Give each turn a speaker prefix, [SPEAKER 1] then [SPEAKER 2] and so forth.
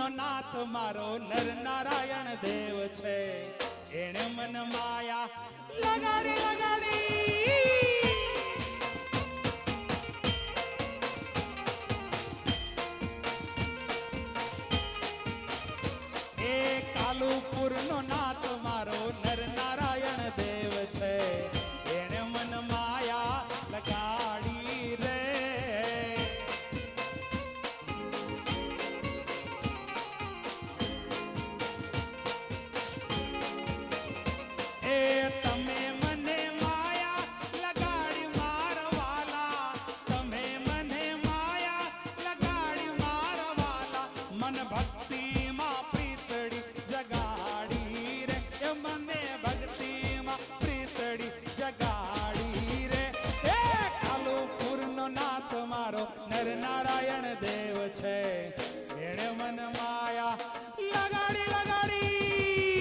[SPEAKER 1] નો નાથ મારો નર નારાયણ દેવ છે, એને મન માયા લગાડી લગાડી એ કાલુપુર નો નાથ મારો નર નારાયણ દેવ છે, એને મન માયા લગાડી રે. એ તમે મને માયા લગાડી મારવાલા, તમે મને માયા લગાડી મારવાલા, મન ભક્તિ